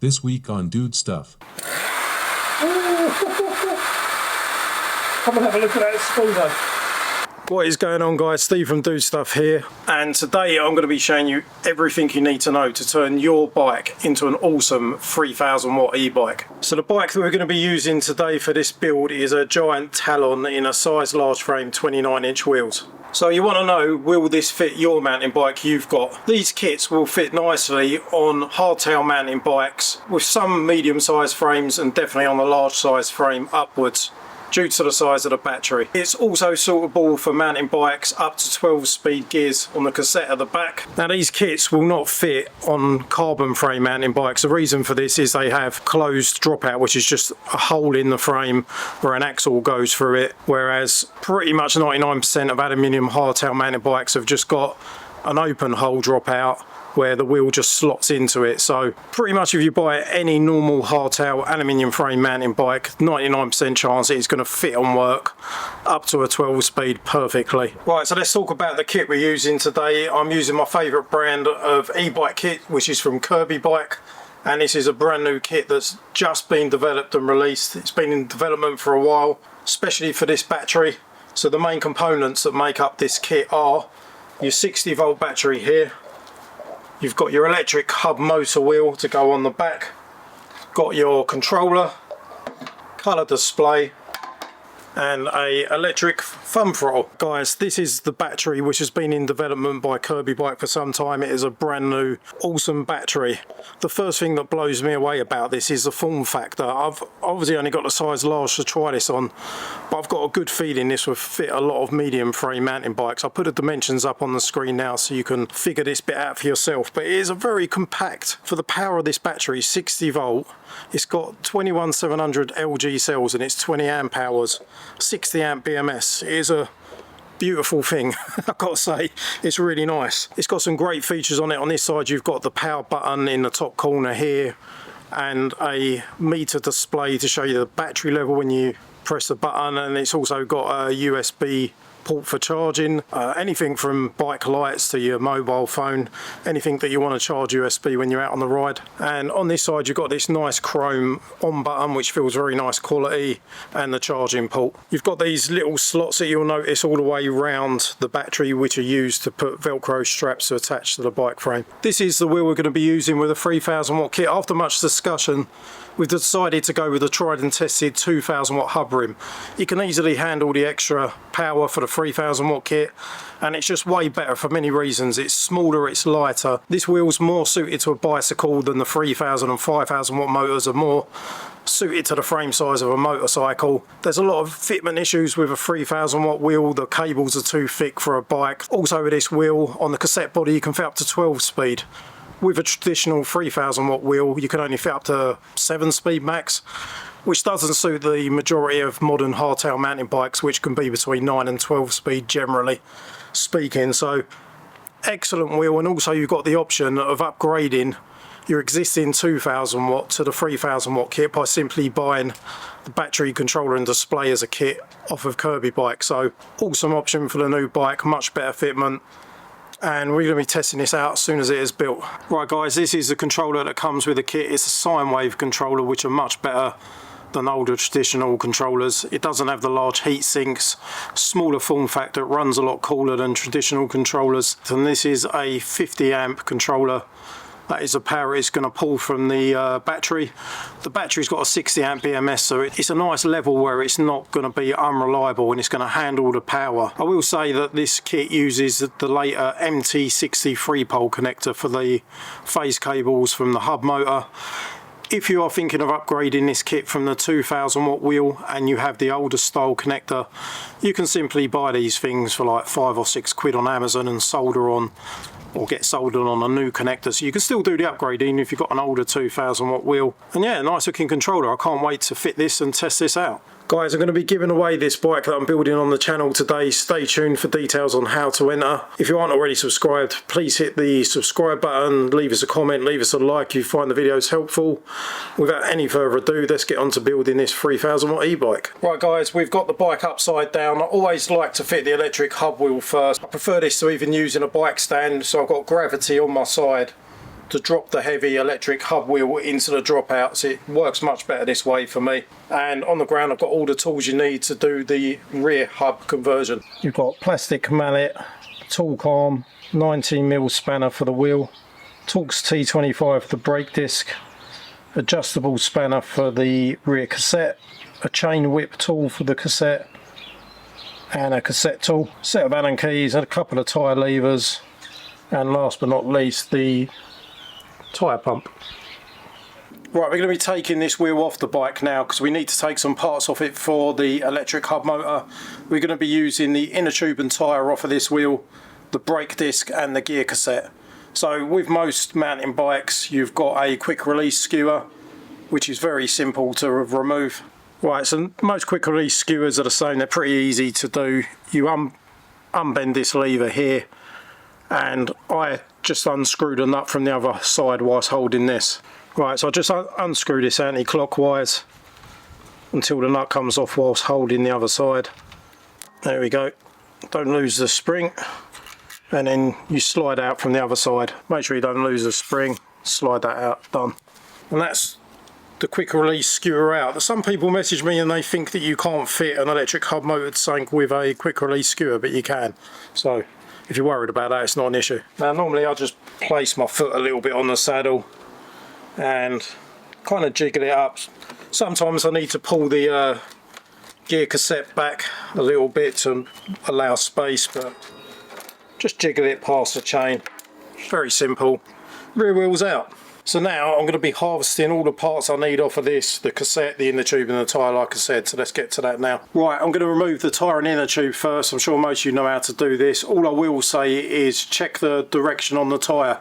This week on Dude Stuff. Come and have a look at that speedo. What is going on, guys? Steve from Dude Stuff here, and today I'm going to be showing you everything you need to know to turn your bike into an awesome 3000 watt e-bike. So the bike that we're going to be using today for this build is a giant Talon in a size large frame 29-inch wheels. So you want to know, will this fit your mountain bike you've got? These kits will fit nicely on hardtail mountain bikes with some medium sized frames and definitely on the large size frame upwards, due to the size of the battery. It's also suitable for mountain bikes up to 12 speed gears on the cassette at the back. Now these kits will not fit on carbon frame mountain bikes. The reason for this is they have closed dropout, which is just a hole in the frame where an axle goes through it, whereas pretty much 99% of aluminium hardtail mountain bikes have just got an open hole dropout where the wheel just slots into it. So pretty much if you buy any normal hardtail aluminium frame mountain bike, 99% chance it's going to fit on work up to a 12 speed perfectly. Right, so let's talk about the kit we're using today. I'm using my favourite brand of e-bike kit, which is from KIRBEBIKE, and this is a brand new kit that's just been developed and released. It's been in development for a while, especially for this battery. So the main components that make up this kit are your 60 volt battery here. You've got your electric hub motor wheel to go on the back, got your controller, colour display, and a electric thumb throttle. Guys, this is the battery which has been in development by KIRBEBIKE for some time. It is a brand new awesome battery. The first thing that blows me away about this is the form factor. I've obviously only got the size large to try this on, but I've got a good feeling this will fit a lot of medium frame mountain bikes. I'll put the dimensions up on the screen now so you can figure this bit out for yourself, but it is a very compact. For the power of this battery, 60 volt, it's got 21700 LG cells and it's 20 amp hours, 60 amp BMS. It is a beautiful thing. I've got to say, it's really nice. It's got some great features on it. On this side you've got the power button in the top corner here and a meter display to show you the battery level when you press the button, and it's also got a USB port for charging, anything from bike lights to your mobile phone, anything that you want to charge USB when you're out on the ride. And on this side you've got this nice chrome on button which feels very nice quality, and the charging port. You've got these little slots that you'll notice all the way around the battery which are used to put velcro straps to attach to the bike frame. This is the wheel we're going to be using with a 3000 watt kit. After much discussion we've decided to go with a tried and tested 2000 watt hub rim. You can easily handle the extra power for the 3000 watt kit, and it's just way better for many reasons. It's smaller, it's lighter. This wheel's more suited to a bicycle than the 3000 and 5000 watt motors are more suited to the frame size of a motorcycle. There's a lot of fitment issues with a 3000 watt wheel. The cables are too thick for a bike. Also with this wheel, on the cassette body you can fit up to 12 speed. With a traditional 3000 watt wheel you can only fit up to 7 speed max, which doesn't suit the majority of modern hardtail mountain bikes, which can be between 9 and 12 speed generally speaking. So excellent wheel, and also you've got the option of upgrading your existing 2000 watt to the 3000 watt kit by simply buying the battery, controller and display as a kit off of KIRBEBIKE. So awesome option for the new bike, much better fitment, and we're going to be testing this out as soon as it is built. Right guys, this is the controller that comes with the kit. It's a sine wave controller, which are much better than older traditional controllers. It doesn't have the large heat sinks, smaller form factor, runs a lot cooler than traditional controllers. And this is a 50 amp controller. That is the power it's going to pull from the battery. The battery's got a 60 amp BMS, so it's a nice level where it's not going to be unreliable and it's going to handle the power. I will say that this kit uses the later MT60 3-pole connector for the phase cables from the hub motor. If you are thinking of upgrading this kit from the 2000 watt wheel and you have the older style connector, you can simply buy these things for like 5 or 6 quid on Amazon and solder on, or get soldered on a new connector, so you can still do the upgrading if you've got an older 2000 watt wheel. And yeah, nice looking controller. I can't wait to fit this and test this out. Guys, I'm going to be giving away this bike that I'm building on the channel today. Stay tuned for details on how to enter. If you aren't already subscribed, please hit the subscribe button, leave us a comment, leave us a like if you find the videos helpful. Without any further ado, let's get on to building this 3000 watt e-bike. Right guys, we've got the bike upside down. I always like to fit the electric hub wheel first. I prefer this to even using a bike stand, so I've got gravity on my side to drop the heavy electric hub wheel into the dropouts. It works much better this way for me. And on the ground I've got all the tools you need to do the rear hub conversion. You've got plastic mallet, torque arm, 19mm spanner for the wheel, Torx T25 for the brake disc, adjustable spanner for the rear cassette, a chain whip tool for the cassette, and a cassette tool, set of Allen keys and a couple of tyre levers, and last but not least the tyre pump. Right, we're going to be taking this wheel off the bike now because we need to take some parts off it for the electric hub motor. We're going to be using the inner tube and tyre off of this wheel, the brake disc and the gear cassette. So with most mountain bikes you've got a quick release skewer, which is very simple to remove. Right, so most quick release skewers are the same, they're pretty easy to do. You unbend this lever here, and I just unscrewed a nut from the other side whilst holding this. Right, so I just unscrew this anti-clockwise until the nut comes off whilst holding the other side. There we go. Don't lose the spring, and then you slide out from the other side. Make sure you don't lose the spring, slide that out, done. And that's the quick release skewer out. Some people message me and they think that you can't fit an electric hub motor tank with a quick release skewer, but you can. So if you're worried about that, it's not an issue. Now normally I just place my foot a little bit on the saddle and kind of jiggle it up. Sometimes I need to pull the gear cassette back a little bit to allow space, but just jiggle it past the chain. Very simple. Rear wheel's out. So now I'm going to be harvesting all the parts I need off of this, the cassette, the inner tube and the tyre, like I said, so let's get to that now. Right, I'm going to remove the tyre and inner tube first. I'm sure most of you know how to do this. All I will say is check the direction on the tyre.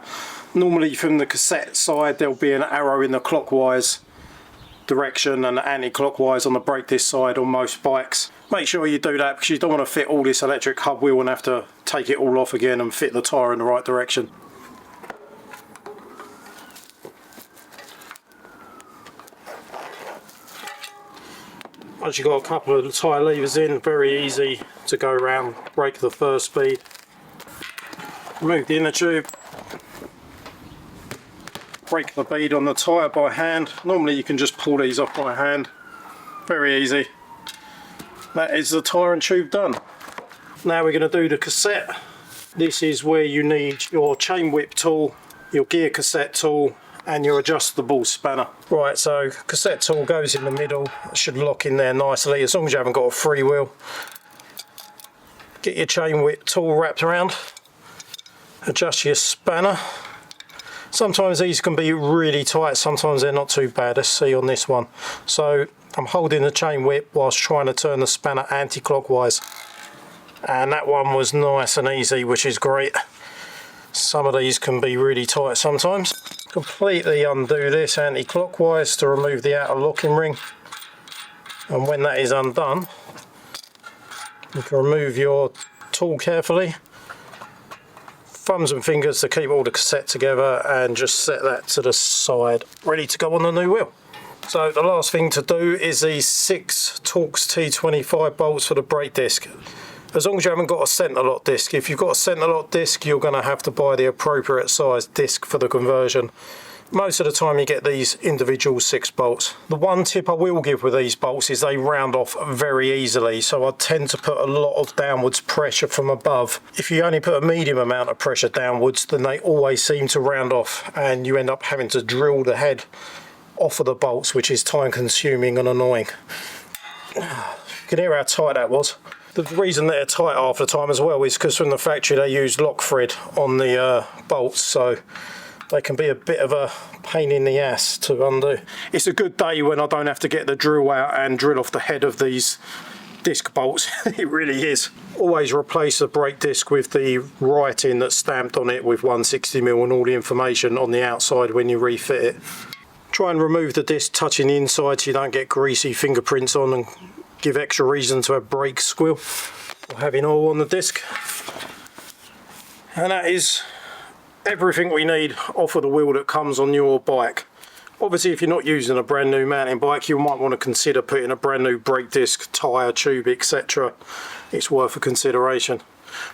Normally from the cassette side there'll be an arrow in the clockwise direction and anti-clockwise on the brake disc side on most bikes. Make sure you do that because you don't want to fit all this electric hub wheel and have to take it all off again and fit the tyre in the right direction. Once you've got a couple of the tyre levers in, very easy to go around, brake the first speed. Remove the inner tube. Break the bead on the tyre by hand. Normally you can just pull these off by hand. Very easy. That is the tyre and tube done. Now we're going to do the cassette. This is where you need your chain whip tool, your gear cassette tool and your adjustable spanner. Right, so cassette tool goes in the middle. It should lock in there nicely as long as you haven't got a freewheel. Get your chain whip tool wrapped around. Adjust your spanner. Sometimes these can be really tight, sometimes they're not too bad. Let's see on this one. So I'm holding the chain whip whilst trying to turn the spanner anti-clockwise. And that one was nice and easy, which is great. Some of these can be really tight sometimes. Completely undo this anti-clockwise to remove the outer locking ring. And when that is undone, you can remove your tool carefully. Thumbs and fingers to keep all the cassette together and just set that to the side, ready to go on the new wheel. So the last thing to do is these 6 Torx T25 bolts for the brake disc. As long as you haven't got a centre lock disc. If you've got a centre lock disc, you're going to have to buy the appropriate size disc for the conversion. Most of the time you get these individual 6 bolts. The one tip I will give with these bolts is they round off very easily, so I tend to put a lot of downwards pressure from above. If you only put a medium amount of pressure downwards, then they always seem to round off and you end up having to drill the head off of the bolts, which is time consuming and annoying. You can hear how tight that was. The reason they're tight half the time as well is because from the factory they use lock thread on the bolts, so they can be a bit of a pain in the ass to undo. It's a good day when I don't have to get the drill out and drill off the head of these disc bolts. It really is. Always replace the brake disc with the writing that's stamped on it with 160mm and all the information on the outside when you refit it. Try and remove the disc touching the inside so you don't get greasy fingerprints on and give extra reason to have brake squill or having oil on the disc. And that is everything we need off of the wheel that comes on your bike. Obviously if you're not using a brand new mountain bike, you might want to consider putting a brand new brake disc, tyre, tube, etc. It's worth a consideration.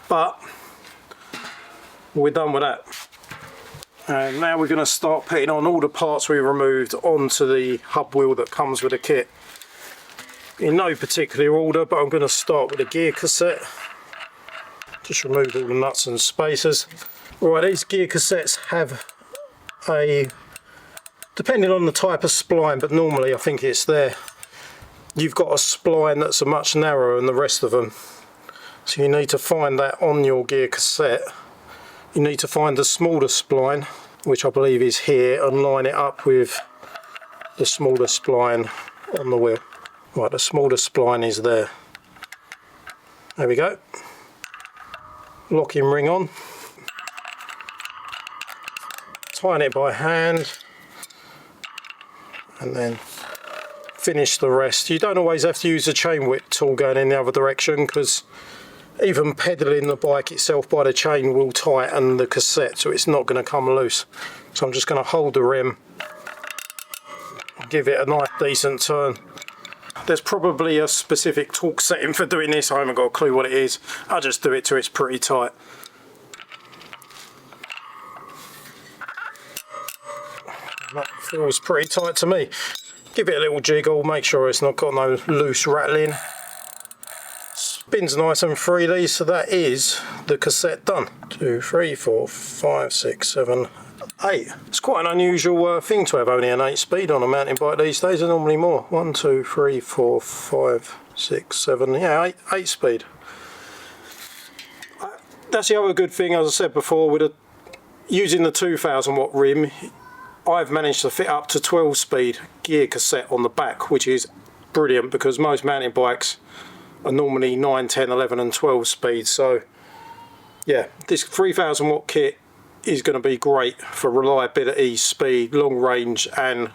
But we're done with that. And now we're going to start putting on all the parts we removed onto the hub wheel that comes with the kit. In no particular order, but I'm going to start with the gear cassette. Just remove all the nuts and spacers. Right, these gear cassettes have a, depending on the type of spline, but normally I think it's there, you've got a spline that's a much narrower than the rest of them. So you need to find that on your gear cassette. You need to find the smaller spline, which I believe is here, and line it up with the smaller spline on the wheel. Right, the smaller spline is there. There we go. Locking ring on. Tighten it by hand. And then finish the rest. You don't always have to use the chain whip tool going in the other direction, because even pedalling the bike itself by the chain will tighten the cassette, so it's not going to come loose. So I'm just going to hold the rim, give it a nice decent turn. There's probably a specific torque setting for doing this, I haven't got a clue what it is. I just do it till it's pretty tight. That feels pretty tight to me. Give it a little jiggle, make sure it's not got no loose rattling. Spins nice and freely, so that is the cassette done. 2, 3, 4, 5, 6, 7, 8. It's quite an unusual thing to have only an 8 speed on a mountain bike these days. They're normally more. 1, 2, 3, 4, 5, 6, 7, yeah, 8 speed. That's the other good thing, as I said before, with using the 2000 watt rim, I've managed to fit up to 12 speed gear cassette on the back, which is brilliant because most mountain bikes are normally 9, 10, 11 and 12 speed. So yeah, this 3000 watt kit is going to be great for reliability, speed, long range and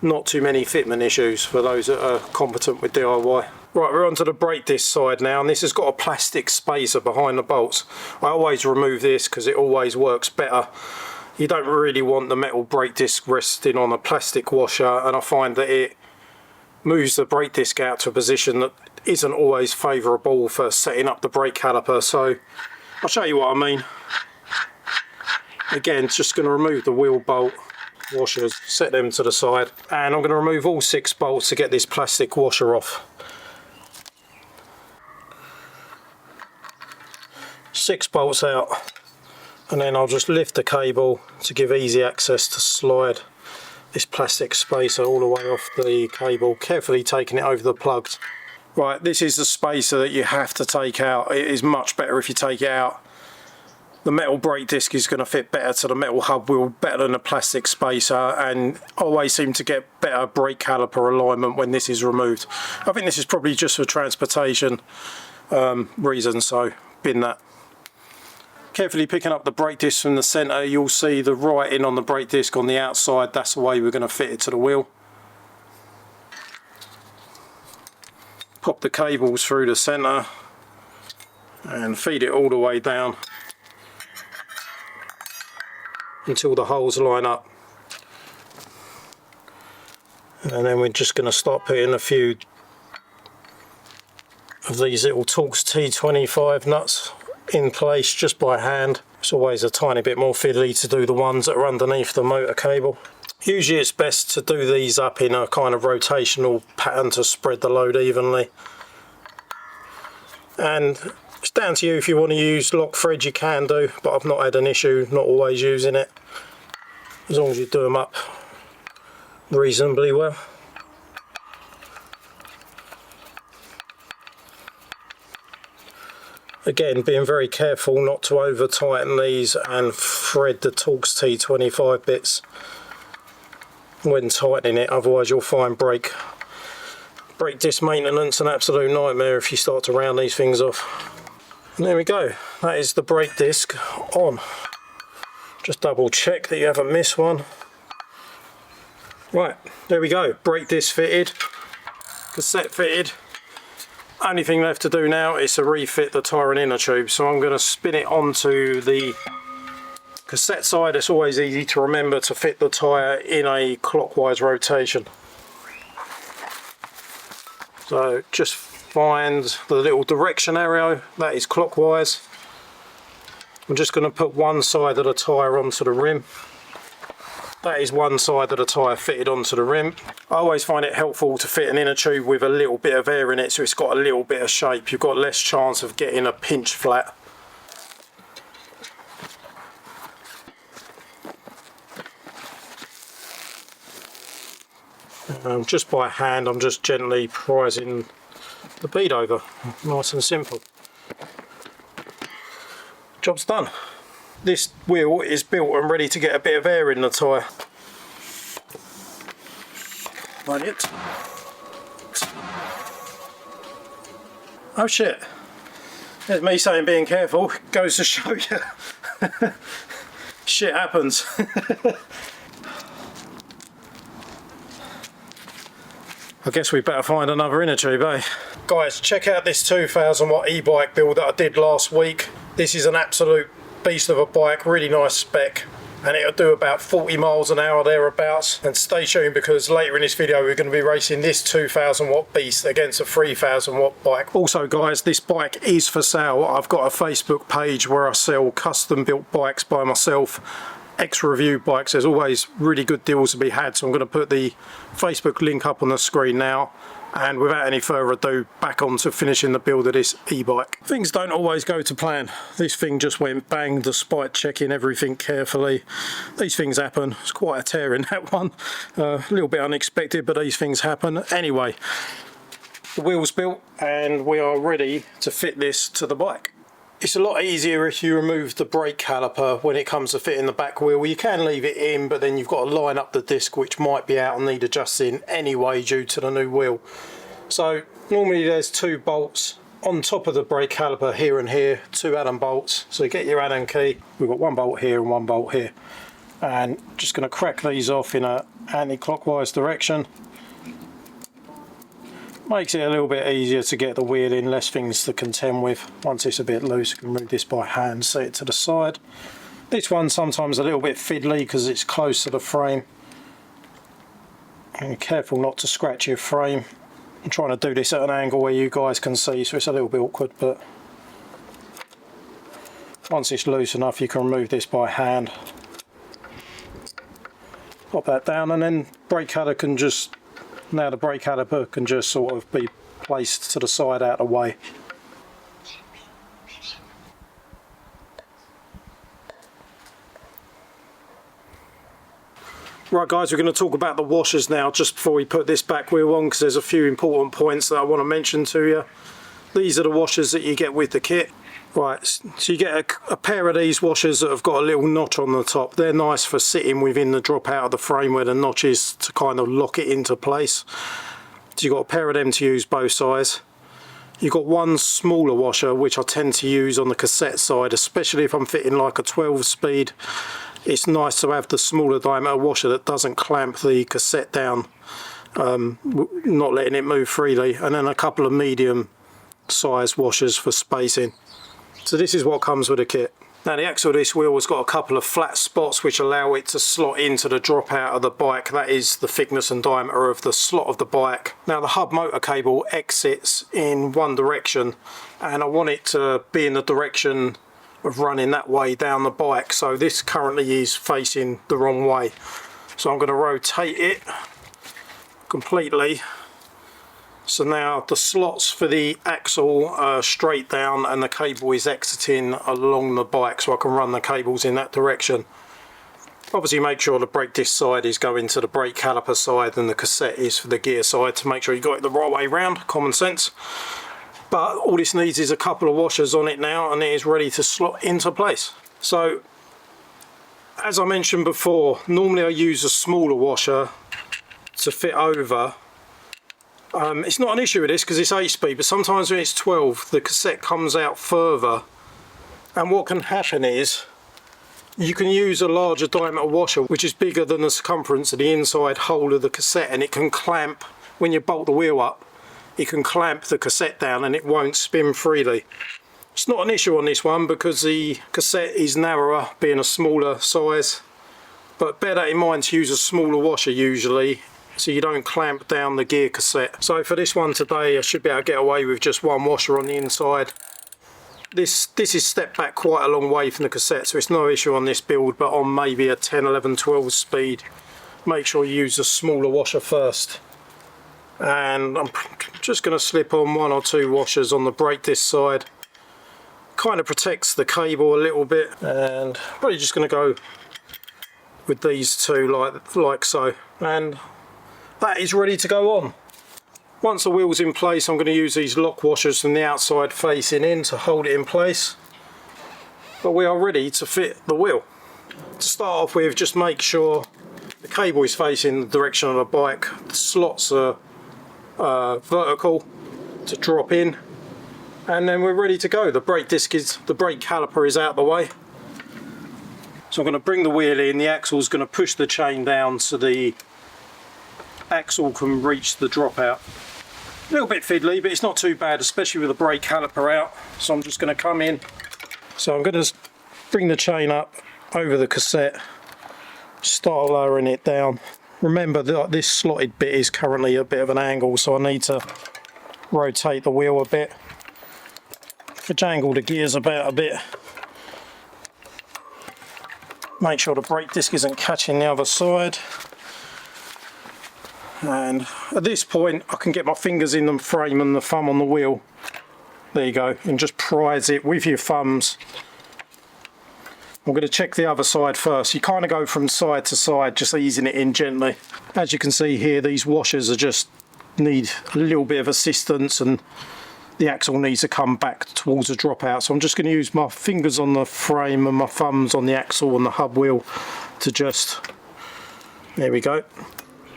not too many fitment issues for those that are competent with DIY. Right, we're onto the brake disc side now, and this has got a plastic spacer behind the bolts. I always remove this because it always works better. You don't really want the metal brake disc resting on a plastic washer, and I find that it moves the brake disc out to a position that isn't always favourable for setting up the brake caliper. So I'll show you what I mean. Again, just going to remove the wheel bolt washers, set them to the side, and I'm going to remove all 6 bolts to get this plastic washer off. 6 bolts out, and then I'll just lift the cable to give easy access to slide this plastic spacer all the way off the cable, carefully taking it over the plugs. Right, this is the spacer that you have to take out. It is much better if you take it out. The metal brake disc is going to fit better to the metal hub wheel, better than the plastic spacer, and I always seem to get better brake caliper alignment when this is removed. I think this is probably just for transportation reasons, so bin that. Carefully picking up the brake disc from the centre, you'll see the writing on the brake disc on the outside. That's the way we're going to fit it to the wheel. Pop the cables through the centre and feed it all the way down until the holes line up. And then we're just going to start putting a few of these little Torx T25 nuts in place just by hand. It's always a tiny bit more fiddly to do the ones that are underneath the motor cable. Usually it's best to do these up in a kind of rotational pattern to spread the load evenly. And it's down to you if you want to use lock thread, you can do, but I've not had an issue not always using it, as long as you do them up reasonably well. Again, being very careful not to over tighten these and thread the Torx T25 bits when tightening it, otherwise you'll find brake disc maintenance an absolute nightmare if you start to round these things off. And there we go, that is the brake disc on. Just double check that you haven't missed one. Right, there we go, brake disc fitted, cassette fitted. Only thing left to do now is to refit the tyre and inner tube, so I'm going to spin it onto the cassette side. It's always easy to remember to fit the tyre in a clockwise rotation. So just find the little direction arrow, that is clockwise. I'm just going to put one side of the tyre onto the rim. That is one side of the tyre fitted onto the rim. I always find it helpful to fit an inner tube with a little bit of air in it so it's got a little bit of shape. You've got less chance of getting a pinch flat. Just by hand, I'm just gently prising the bead over. Nice and simple. Job's done. This wheel is built and ready to get a bit of air in the tyre. Like it. Oh shit. There's me saying being careful. Goes to show you. Shit happens. I guess we better find another inner tube, eh? Guys, check out this 2000 watt e-bike build that I did last week. This is an absolute beast of a bike, really nice spec, and it'll do about 40 miles an hour thereabouts. And stay tuned, because later in this video we're going to be racing this 2000 watt beast against a 3000 watt bike. Also guys, this bike is for sale. I've got a Facebook page where I sell custom built bikes by myself, ex-review bikes. There's always really good deals to be had, so I'm going to put the Facebook link up on the screen now. And without any further ado, back on to finishing the build of this e-bike. Things don't always go to plan. This thing just went bang despite checking everything carefully. These things happen. It's quite a tear in that one. A little bit unexpected, but these things happen. Anyway, the wheel's built and we are ready to fit this to the bike. It's a lot easier if you remove the brake caliper when it comes to fitting the back wheel. You can leave it in, but then you've got to line up the disc, which might be out and need adjusting anyway due to the new wheel. So normally there's 2 bolts on top of the brake caliper here and here, 2 Allen bolts. So you get your Allen key. We've got 1 bolt here and 1 bolt here. And just going to crack these off in an anti-clockwise direction. Makes it a little bit easier to get the wheel in, less things to contend with. Once it's a bit loose, you can move this by hand, set it to the side. This one's sometimes a little bit fiddly because it's close to the frame. And careful not to scratch your frame. I'm trying to do this at an angle where you guys can see, so it's a little bit awkward, but once it's loose enough you can remove this by hand. Pop that down, and then brake caliper can just, now the brake caliper can just sort of be placed to the side out of the way. Right guys, we're going to talk about the washers now just before we put this back wheel on, because there's a few important points that I want to mention to you. These are the washers that you get with the kit. Right, so you get a pair of these washers that have got a little notch on the top. They're nice for sitting within the drop out of the frame where the notch is, to kind of lock it into place. So you've got a pair of them to use both sides. You've got one smaller washer which I tend to use on the cassette side, especially if I'm fitting like a 12 speed. It's nice to have the smaller diameter washer that doesn't clamp the cassette down, not letting it move freely, and then a couple of medium size washers for spacing. So this is what comes with the kit. Now the axle of this wheel has got a couple of flat spots which allow it to slot into the drop out of the bike. That is the thickness and diameter of the slot of the bike. Now the hub motor cable exits in one direction, and I want it to be in the direction of running that way down the bike, so this currently is facing the wrong way. So I'm going to rotate it completely. So now the slots for the axle are straight down and the cable is exiting along the bike, so I can run the cables in that direction. Obviously make sure the brake disc side is going to the brake caliper side and the cassette is for the gear side, to make sure you got it the right way round, common sense. But all this needs is a couple of washers on it now and it is ready to slot into place. So as I mentioned before, normally I use a smaller washer to fit over. It's not an issue with this because it's 8 speed, but sometimes when it's 12 the cassette comes out further, and what can happen is you can use a larger diameter washer which is bigger than the circumference of the inside hole of the cassette, and it can clamp, when you bolt the wheel up, it can clamp the cassette down and it won't spin freely. It's not an issue on this one because the cassette is narrower, being a smaller size, but bear that in mind to use a smaller washer usually, so you don't clamp down the gear cassette. So for this one today I should be able to get away with just one washer on the inside. This is stepped back quite a long way from the cassette, so it's no issue on this build, but on maybe a 10, 11, 12 speed, make sure you use a smaller washer first. And I'm just going to slip on 1 or 2 washers on the brake disc side. Kind of protects the cable a little bit, and probably just going to go with these 2 like so, and that is ready to go on. Once the wheel's in place, I'm going to use these lock washers from the outside facing in to hold it in place. But we are ready to fit the wheel. To start off with, just make sure the cable is facing the direction of the bike, the slots are vertical to drop in, and then we're ready to go. The brake caliper is out the way. So I'm going to bring the wheel in, the axle's going to push the chain down so the axle can reach the dropout. A little bit fiddly, but it's not too bad, especially with the brake caliper out. So I'm just going to come in. So I'm going to bring the chain up over the cassette, start lowering it down. Remember that this slotted bit is currently a bit of an angle, so I need to rotate the wheel a bit. Jangle the gears about a bit. Make sure the brake disc isn't catching the other side. And at this point I can get my fingers in the frame and the thumb on the wheel. There you go, and just prise it with your thumbs. I'm going to check the other side first. You kind of go from side to side, just easing it in gently. As you can see here, these washers are just need a little bit of assistance, and the axle needs to come back towards the dropout. So I'm just going to use my fingers on the frame and my thumbs on the axle and the hub wheel to just, there we go.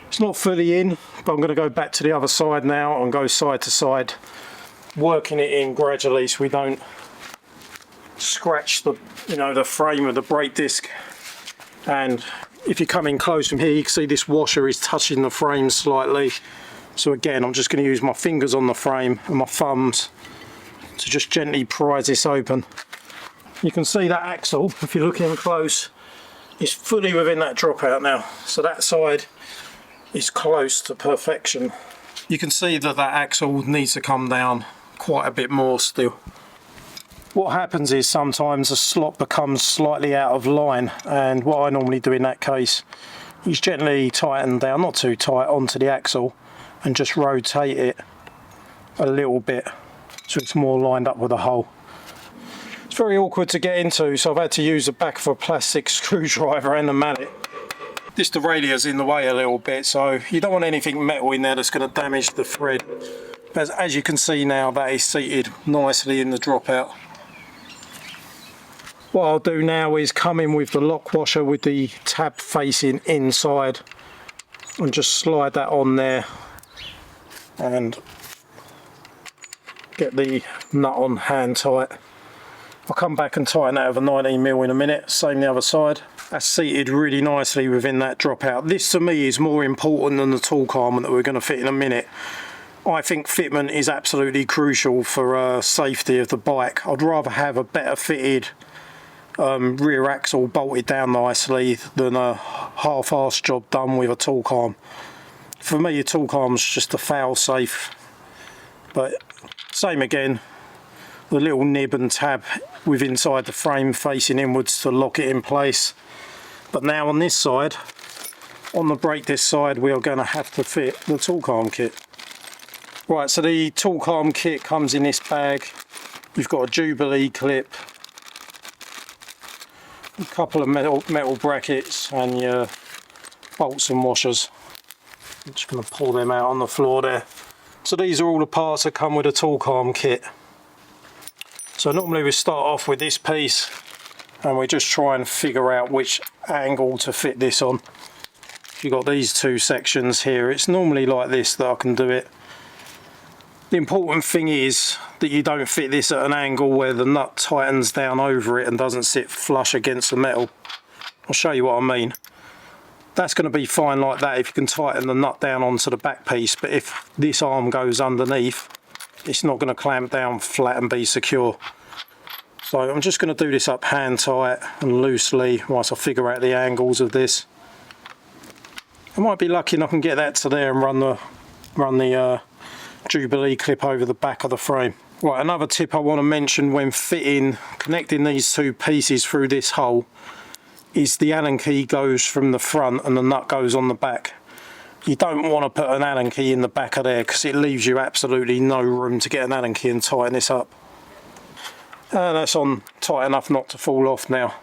It's not fully in, but I'm going to go back to the other side now and go side to side, working it in gradually so we don't scratch the the frame of the brake disc. And if you come in close from here, you can see this washer is touching the frame slightly. So again, I'm just going to use my fingers on the frame and my thumbs to just gently prise this open. You can see that axle, if you look in close, is fully within that dropout now. So that side is close to perfection. You can see that that axle needs to come down quite a bit more still. What happens is sometimes the slot becomes slightly out of line, and what I normally do in that case is gently tighten down, not too tight, onto the axle and just rotate it a little bit so it's more lined up with the hole. It's very awkward to get into, so I've had to use the back of a plastic screwdriver and a mallet. This derailleur's in the way a little bit, so you don't want anything metal in there that's going to damage the thread. But as you can see now, that is seated nicely in the dropout. What I'll do now is come in with the lock washer with the tab facing inside and just slide that on there and get the nut on hand tight. I'll come back and tighten that with a 19mm in a minute, same the other side. That's seated really nicely within that dropout. This to me is more important than the torque arm that we're going to fit in a minute. I think fitment is absolutely crucial for safety of the bike. I'd rather have a better fitted rear axle bolted down nicely than a half-assed job done with a torque arm. For me, a torque arm's just a fail safe. But same again, the little nib and tab with inside the frame facing inwards to lock it in place. But now on this side, on the brake disc side, we are going to have to fit the torque arm kit. Right, so the torque arm kit comes in this bag. You've got a Jubilee clip, a couple of metal brackets, and your bolts and washers. I'm just going to pull them out on the floor there. So these are all the parts that come with a torque arm kit. So normally we start off with this piece and we just try and figure out which angle to fit this on. You've got these two sections here. It's normally like this that I can do it. The important thing is that you don't fit this at an angle where the nut tightens down over it and doesn't sit flush against the metal. I'll show you what I mean. That's going to be fine like that if you can tighten the nut down onto the back piece, but if this arm goes underneath, it's not going to clamp down flat and be secure. So I'm just going to do this up hand tight and loosely whilst I figure out the angles of this. I might be lucky enough and get that to there and run the Jubilee clip over the back of the frame. Right, another tip I want to mention when connecting these two pieces through this hole is the Allen key goes from the front and the nut goes on the back. You don't want to put an Allen key in the back of there because it leaves you absolutely no room to get an Allen key and tighten this up. And that's on tight enough not to fall off now.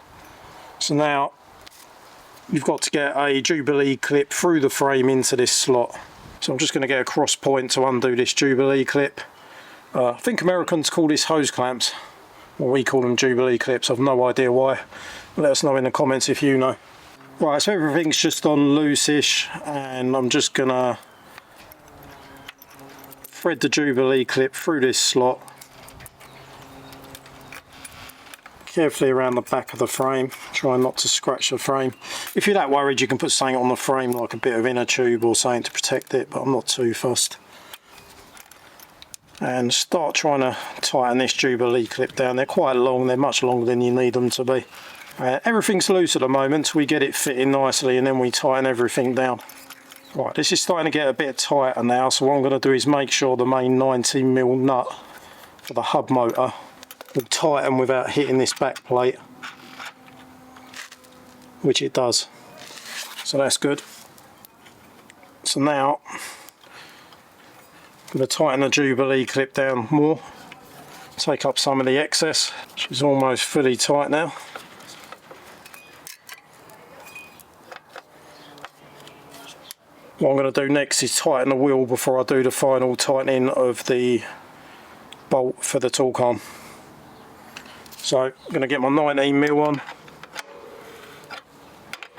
So now you've got to get a Jubilee clip through the frame into this slot. So I'm just going to get a cross point to undo this Jubilee clip. I think Americans call this hose clamps. Well, we call them Jubilee clips. I've no idea why. Let us know in the comments if you know. Right, so everything's just on loose-ish, and I'm just going to thread the Jubilee clip through this slot. Carefully around the back of the frame, try not to scratch the frame. If you're that worried, you can put something on the frame like a bit of inner tube or something to protect it, but I'm not too fussed. And start trying to tighten this Jubilee clip down. They're quite long, they're much longer than you need them to be. Everything's loose at the moment, we get it fitting nicely and then we tighten everything down. Right, this is starting to get a bit tighter now, so what I'm going to do is make sure the main 19mm nut for the hub motor will tighten without hitting this back plate, which it does. So that's good. So now I'm going to tighten the Jubilee clip down more, take up some of the excess, which is almost fully tight now. What I'm going to do next is tighten the wheel before I do the final tightening of the bolt for the torque arm. So I'm going to get my 19mm on,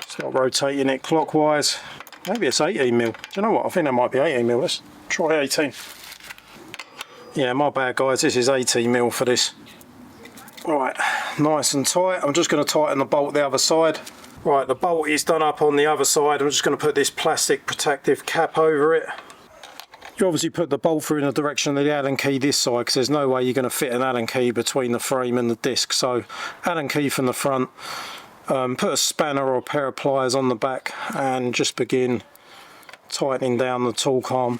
start rotating it clockwise. Maybe it's 18mm. Do you know what? I think that might be 18mm. Let's try 18. Yeah, my bad guys, this is 18mm for this. Right, nice and tight. I'm just going to tighten the bolt the other side. Right, the bolt is done up on the other side. I'm just going to put this plastic protective cap over it. You obviously put the bolt through in the direction of the Allen key this side because there's no way you're going to fit an Allen key between the frame and the disc. So Allen key from the front, put a spanner or a pair of pliers on the back and just begin tightening down the torque arm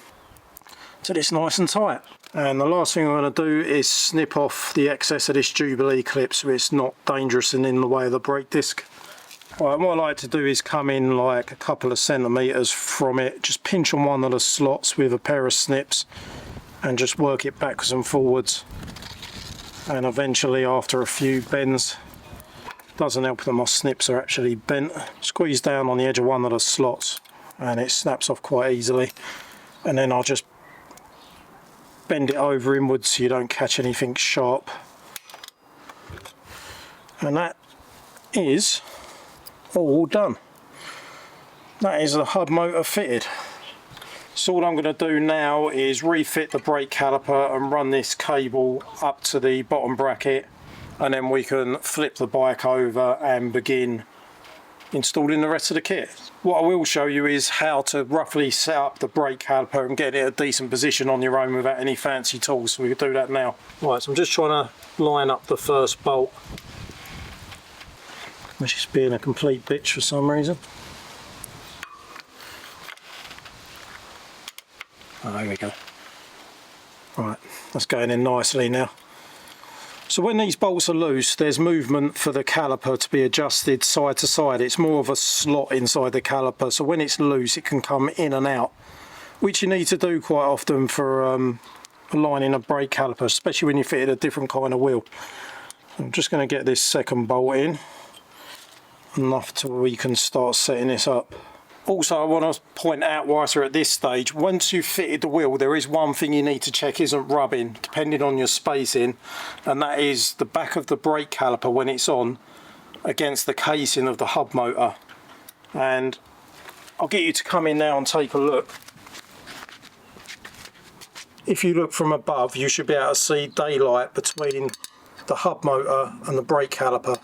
till it's nice and tight. And the last thing I'm going to do is snip off the excess of this Jubilee clip so it's not dangerous and in the way of the brake disc. Right, what I like to do is come in like a couple of centimetres from it, just pinch on one of the slots with a pair of snips and just work it backwards and forwards, and eventually after a few bends, doesn't help that my snips are actually bent, squeeze down on the edge of one of the slots and it snaps off quite easily, and then I'll just bend it over inwards so you don't catch anything sharp. And that is all done. That is the hub motor fitted. So all I'm going to do now is refit the brake caliper and run this cable up to the bottom bracket, and then we can flip the bike over and begin installing the rest of the kit. What I will show you is how to roughly set up the brake caliper and get it a decent position on your own without any fancy tools, so we can do that now. Right, so I'm just trying to line up the first bolt, which is being a complete bitch for some reason. Oh, there we go. Right, that's going in nicely now. So when these bolts are loose, there's movement for the caliper to be adjusted side to side. It's more of a slot inside the caliper, so when it's loose it can come in and out, which you need to do quite often for aligning a brake caliper, especially when you fitted a different kind of wheel. I'm just going to get this second bolt in, enough till we can start setting this up. Also, I want to point out whilst we're at this stage, once you've fitted the wheel, there is one thing you need to check isn't rubbing, depending on your spacing, and that is the back of the brake caliper when it's on against the casing of the hub motor. And I'll get you to come in now and take a look. If you look from above, you should be able to see daylight between the hub motor and the brake caliper.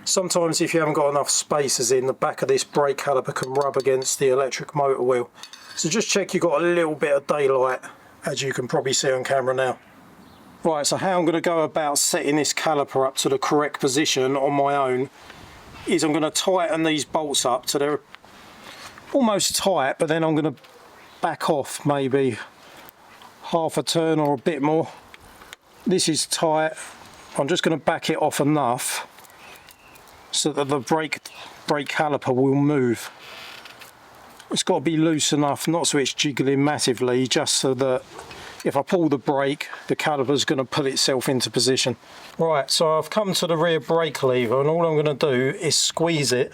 Sometimes if you haven't got enough spacers in, the back of this brake caliper can rub against the electric motor wheel. So just check you've got a little bit of daylight, as you can probably see on camera now. Right, so how I'm going to go about setting this caliper up to the correct position on my own is I'm going to tighten these bolts up so they're almost tight, but then I'm going to back off maybe half a turn or a bit more This is tight. I'm just going to back it off enough so that the brake caliper will move. It's got to be loose enough, not so it's jiggling massively, just so that if I pull the brake, the caliper's going to put itself into position. Right, so I've come to the rear brake lever, and all I'm going to do is squeeze it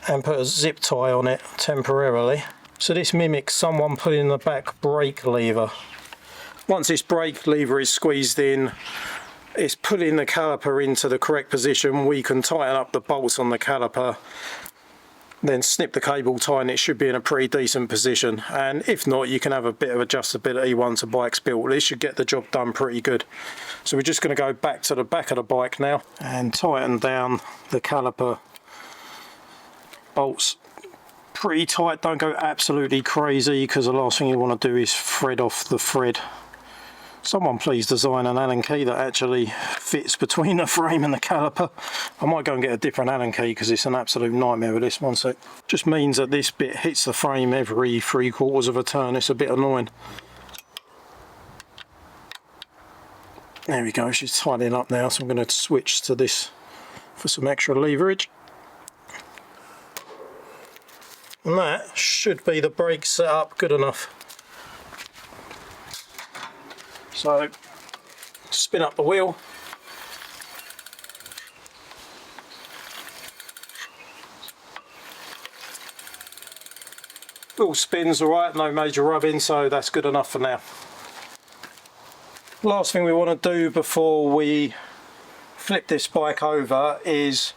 and put a zip tie on it temporarily. So this mimics someone pulling the back brake lever. Once this brake lever is squeezed in, it's pulling the caliper into the correct position. We can tighten up the bolts on the caliper, then snip the cable tie, and it should be in a pretty decent position. And if not, you can have a bit of adjustability once a bike's built. This should get the job done pretty good. So we're just going to go back to the back of the bike now and tighten down the caliper bolts pretty tight. Don't go absolutely crazy, because the last thing you want to do is thread off the thread. Someone please design an Allen key that actually fits between the frame and the caliper. I might go and get a different Allen key, because it's an absolute nightmare with this one. So it just means that this bit hits the frame every 3/4 of a turn. It's a bit annoying. There we go, she's tightening up now, so I'm going to switch to this for some extra leverage. And that should be the brake set up good enough. So, spin up the wheel. Wheel spins alright, no major rubbing, so that's good enough for now. Last thing we want to do before we flip this bike over is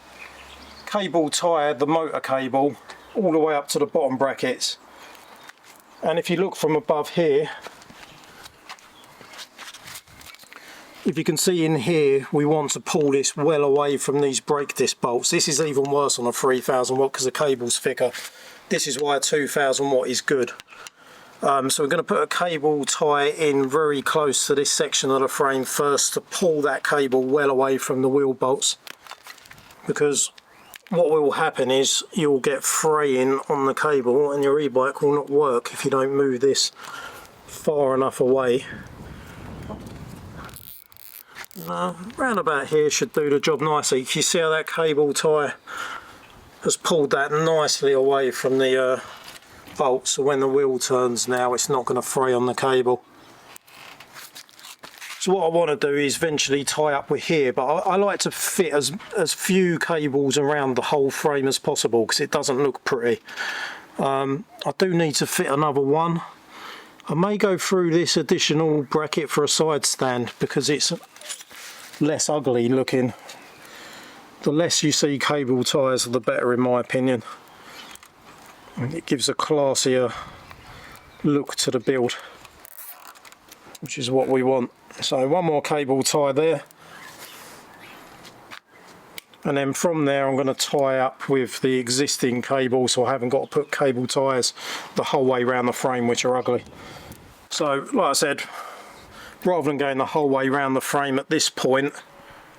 cable tie the motor cable all the way up to the bottom brackets. And if you look from above here, if you can see in here, we want to pull this well away from these brake disc bolts. This is even worse on a 3000 watt because the cable's thicker. This is why a 2000 watt is good. So we're going to put a cable tie in very close to this section of the frame first to pull that cable well away from the wheel bolts, because what will happen is you'll get fraying on the cable and your e-bike will not work if you don't move this far enough away. Round about here should do the job nicely. You see how that cable tie has pulled that nicely away from the bolt, so when the wheel turns now it's not going to fray on the cable. So what I want to do is eventually tie up with here, but I like to fit as few cables around the whole frame as possible because it doesn't look pretty. I do need to fit another one. I may go through this additional bracket for a side stand because it's less ugly looking. The less you see cable ties, the better in my opinion. It gives a classier look to the build, which is what we want. So one more cable tie there, and then from there I'm going to tie up with the existing cable, so I haven't got to put cable ties the whole way around the frame, which are ugly. So like I said, rather than going the whole way around the frame at this point,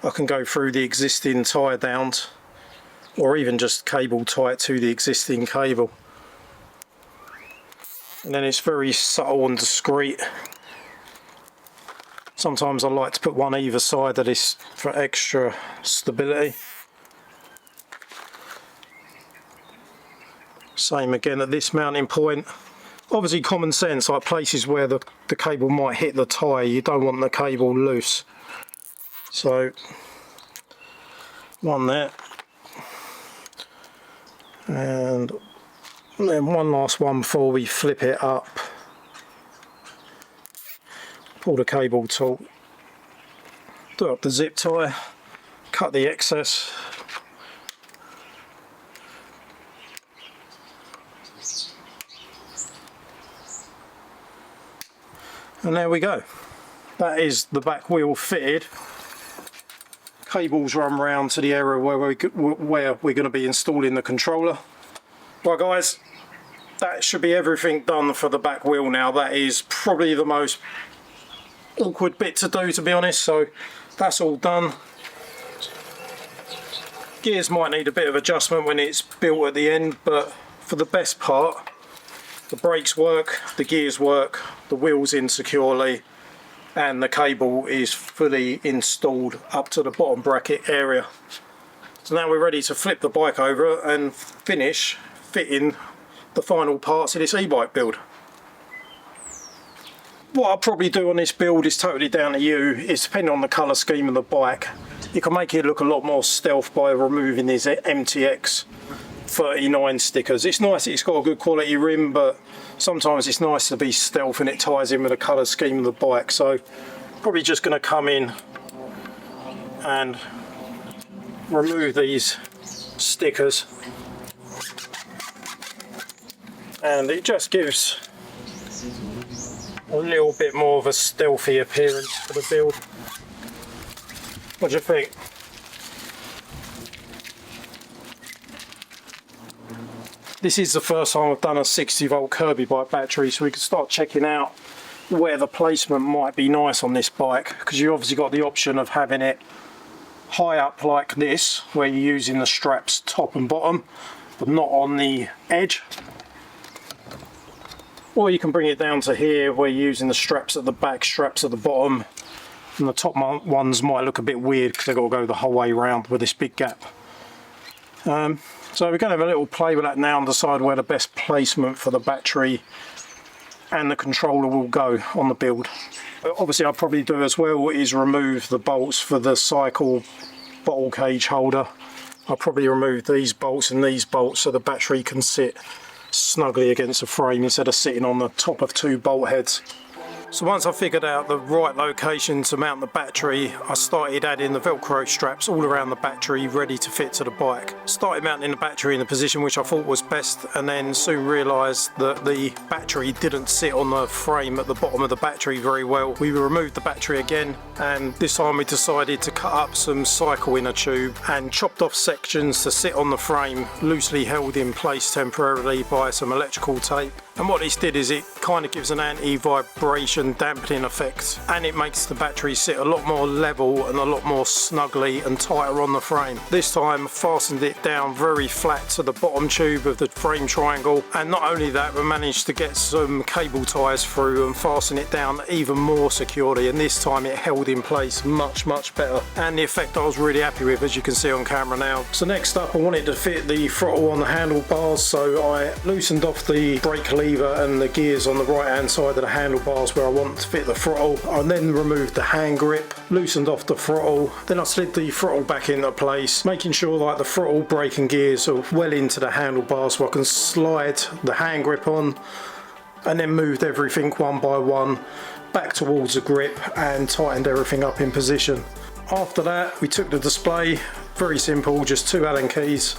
I can go through the existing tie downs, or even just cable tie it to the existing cable. And then it's very subtle and discreet. Sometimes I like to put one either side of this for extra stability. Same again at this mounting point. Obviously common sense, like places where the cable might hit the tyre, you don't want the cable loose. So, one there. And then one last one before we flip it up. Pull the cable taut, do up the zip tie, cut the excess. And there we go. That is the back wheel fitted. Cables run round to the area where we're going to be installing the controller. Right guys, that should be everything done for the back wheel now. That is probably the most awkward bit to do, to be honest, so that's all done. Gears might need a bit of adjustment when it's built at the end, but for the best part, the brakes work, the gears work, the wheels in securely, and the cable is fully installed up to the bottom bracket area. So now we're ready to flip the bike over and finish fitting the final parts of this e-bike build. What I'll probably do on this build is totally down to you. It's depending on the colour scheme of the bike. You can make it look a lot more stealth by removing these MTX 39 stickers. It's nice that it's got a good quality rim, but sometimes it's nice to be stealth and it ties in with the colour scheme of the bike. So probably just going to come in and remove these stickers, and it just gives a little bit more of a stealthy appearance for the build. What do you think? This is the first time I've done a 60 volt KIRBEBIKE battery, so we can start checking out where the placement might be nice on this bike, because you obviously got the option of having it high up like this, where you're using the straps top and bottom, but not on the edge. Or you can bring it down to here, where you're using the straps at the back, straps at the bottom, and the top ones might look a bit weird because they've got to go the whole way around with this big gap. So we're going to have a little play with that now and decide where the best placement for the battery and the controller will go on the build. Obviously I'll probably do as well is remove the bolts for the cycle bottle cage holder. I'll probably remove these bolts and these bolts so the battery can sit snugly against the frame instead of sitting on the top of two bolt heads. So once I figured out the right location to mount the battery, I started adding the Velcro straps all around the battery ready to fit to the bike. Started mounting the battery in the position which I thought was best, and then soon realised that the battery didn't sit on the frame at the bottom of the battery very well. We removed the battery again, and this time we decided to cut up some cycle inner tube and chopped off sections to sit on the frame, loosely held in place temporarily by some electrical tape. And what this did is it kind of gives an anti-vibration dampening effect, and it makes the battery sit a lot more level and a lot more snugly and tighter on the frame. This time fastened it down very flat to the bottom tube of the frame triangle, and not only that, we managed to get some cable ties through and fasten it down even more securely, and this time it held in place much better, and the effect I was really happy with, as you can see on camera now. So next up, I wanted to fit the throttle on the handlebars, so I loosened off the brake lever and the gears on the right hand side of the handlebars where I want to fit the throttle. I then removed the hand grip, loosened off the throttle, then I slid the throttle back into place, making sure like the throttle, brake and gears are well into the handlebars so I can slide the hand grip on, and then moved everything one by one back towards the grip and tightened everything up in position. After that we took the display, very simple, just two Allen keys,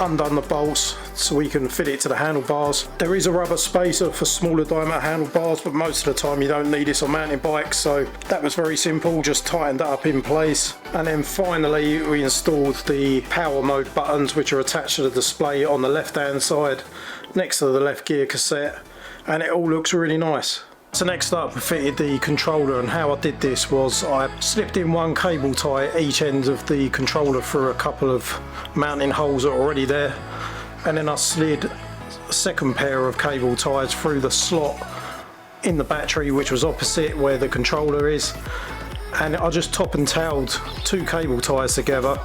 undone the bolts so we can fit it to the handlebars. There is a rubber spacer for smaller diameter handlebars, but most of the time you don't need this on mountain bikes, so that was very simple, just tightened that up in place. And then finally we installed the power mode buttons, which are attached to the display on the left hand side next to the left gear cassette, and it all looks really nice. So next up we fitted the controller, and how I did this was I slipped in one cable tie at each end of the controller through a couple of mounting holes that are already there, and then I slid a second pair of cable ties through the slot in the battery which was opposite where the controller is, and I just top and tailed two cable ties together.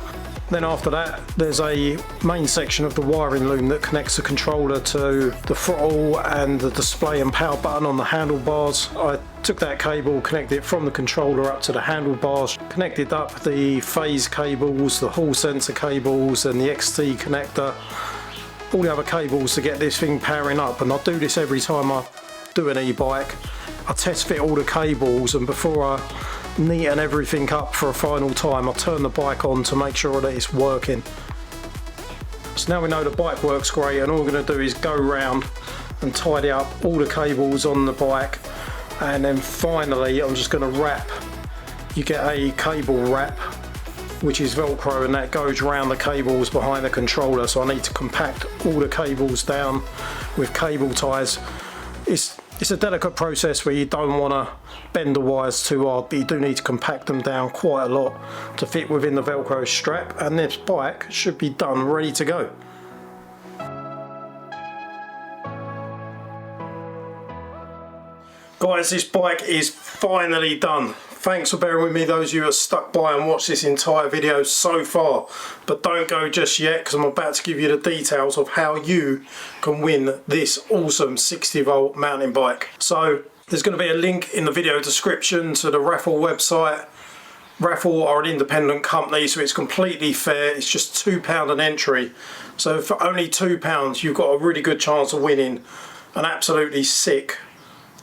Then after that there's a main section of the wiring loom that connects the controller to the throttle and the display and power button on the handlebars. I took that cable, connected it from the controller up to the handlebars, connected up the phase cables, the hall sensor cables and the XT connector, all the other cables to get this thing powering up. And I do this every time I do an e-bike. I test fit all the cables, and before I neaten everything up for a final time, I turn the bike on to make sure that it's working. So now we know the bike works great, and all we're going to do is go around and tidy up all the cables on the bike, and then finally I'm just going to wrap. You get a cable wrap which is Velcro, and that goes around the cables behind the controller, so I need to compact all the cables down with cable ties. It's a delicate process where you don't want to bend the wires too hard, but you do need to compact them down quite a lot to fit within the Velcro strap, and this bike should be done, ready to go. Guys, this bike is finally done. Thanks for bearing with me, those of you who are stuck by and watched this entire video so far. But don't go just yet, because I'm about to give you the details of how you can win this awesome 60 volt mountain bike. So there's going to be a link in the video description to the raffle website. Raffle are an independent company, so it's completely fair. It's just £2 an entry. So for only £2, you've got a really good chance of winning an absolutely sick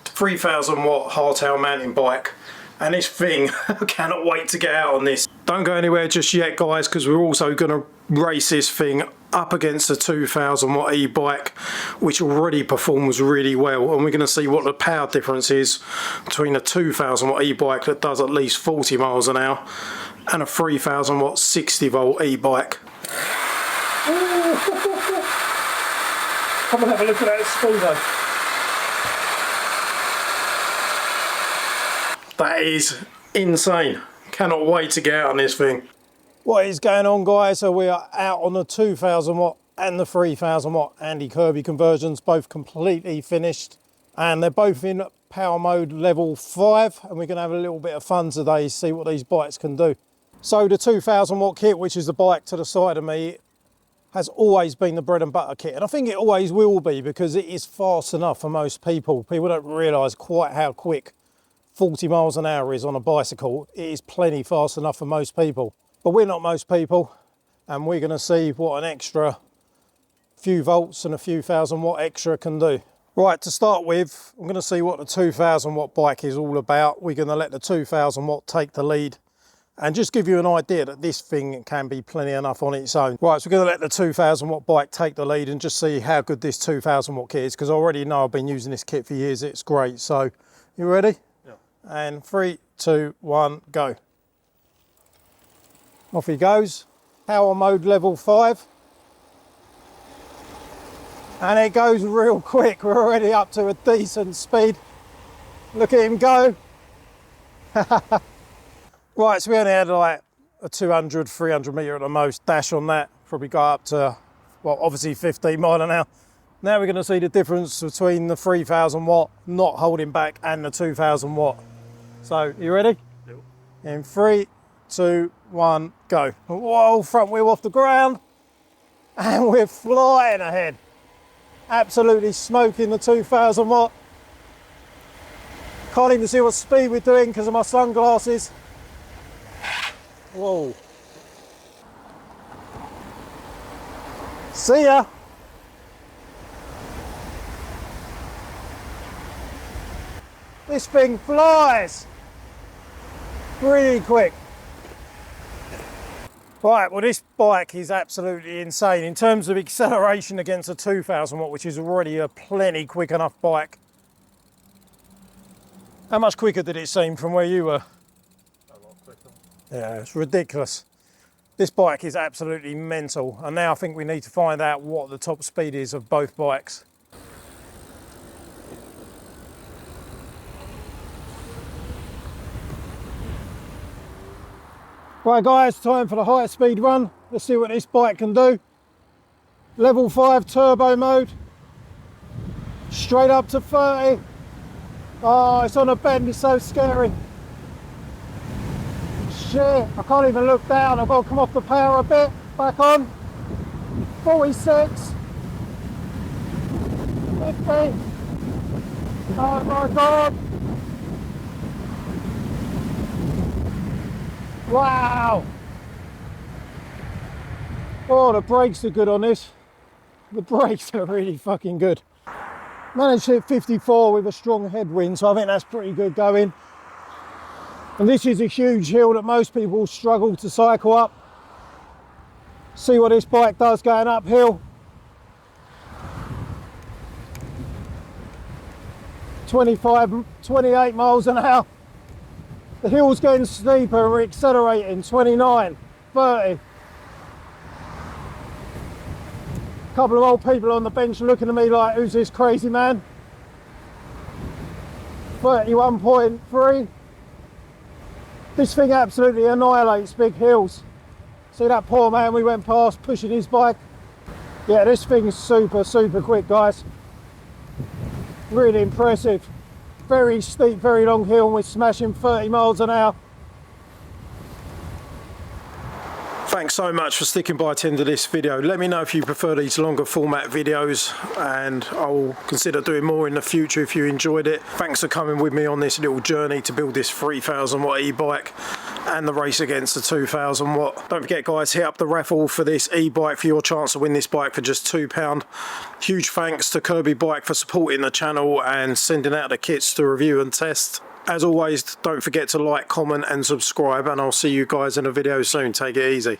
3000 watt hardtail mountain bike. And this thing, I cannot wait to get out on this. Don't go anywhere just yet, guys, because we're also going to race this thing up against the 2000 watt e-bike, which already performs really well. And we're going to see what the power difference is between a 2000 watt e-bike that does at least 40 miles an hour and a 3000 watt 60 volt e-bike. Come and have a look at that spool though. That is insane. Cannot wait to get out on this thing. What is going on, guys? So we are out on the 2000 watt and the 3000 watt Andy Kirby conversions, both completely finished. And they're both in power mode level 5. And we're going to have a little bit of fun today, see what these bikes can do. So the 2000 watt kit, which is the bike to the side of me, has always been the bread and butter kit. And I think it always will be, because it is fast enough for most people. People don't realise quite how quick 40 miles an hour is on a bicycle. It is plenty fast enough for most people, but we're not most people, and we're going to see what an extra few volts and a few thousand watt extra can do. Right, to start with, I'm going to see what the 2000 watt bike is all about. We're going to let the 2000 watt take the lead and just give you an idea that this thing can be plenty enough on its own. Right, so we're going to let the 2000 watt bike take the lead and just see how good this 2000 watt kit is, because I already know I've been using this kit for years. It's great. So you ready? And 3, 2, 1, go. Off he goes. Power mode level 5. And it goes real quick. We're already up to a decent speed. Look at him go. Right, so we only had like a 200, 300 metre at the most dash on that. Probably got up to, well, obviously 15 mile an hour. Now we're going to see the difference between the 3000 watt not holding back and the 2000 watt. So, you ready? Yep. In 3, 2, 1, go. Whoa, front wheel off the ground. And we're flying ahead. Absolutely smoking the 2000 watt. Can't even see what speed we're doing because of my sunglasses. Whoa. See ya. This thing flies. Really quick. Right, well, this bike is absolutely insane in terms of acceleration against a 2000 watt, which is already a plenty quick enough bike. How much quicker did it seem from where you were? A lot quicker. Yeah, it's ridiculous. This bike is absolutely mental, and now I think we need to find out what the top speed is of both bikes. Right guys, time for the high speed run. Let's see what this bike can do. Level 5 turbo mode. Straight up to 30. Oh, it's on a bend, it's so scary. Shit, I can't even look down. I've got to come off the power a bit. Back on. 46. 50. Oh my God. Wow! Oh, the brakes are good on this. The brakes are really fucking good. Managed to hit 54 with a strong headwind, so I think that's pretty good going. And this is a huge hill that most people struggle to cycle up. See what this bike does going uphill. 25, 28 miles an hour. The hill's getting steeper and we're accelerating. 29, 30. A couple of old people on the bench looking at me like, who's this crazy man? 31.3. This thing absolutely annihilates big hills. See that poor man we went past pushing his bike? Yeah, this thing's super quick, guys. Really impressive. very steep, very long hill, and we're smashing 30 miles an hour. Thanks so much for sticking by to the end of this video. Let me know if you prefer these longer format videos, and I'll consider doing more in the future if you enjoyed it. Thanks for coming with me on this little journey to build this 3000 watt e-bike and the race against the 2000 watt. Don't forget guys, hit up the raffle for this e-bike for your chance to win this bike for just £2. Huge thanks to KIRBEBIKE for supporting the channel and sending out the kits to review and test. As always, don't forget to like, comment and subscribe, and I'll see you guys in a video soon. Take it easy.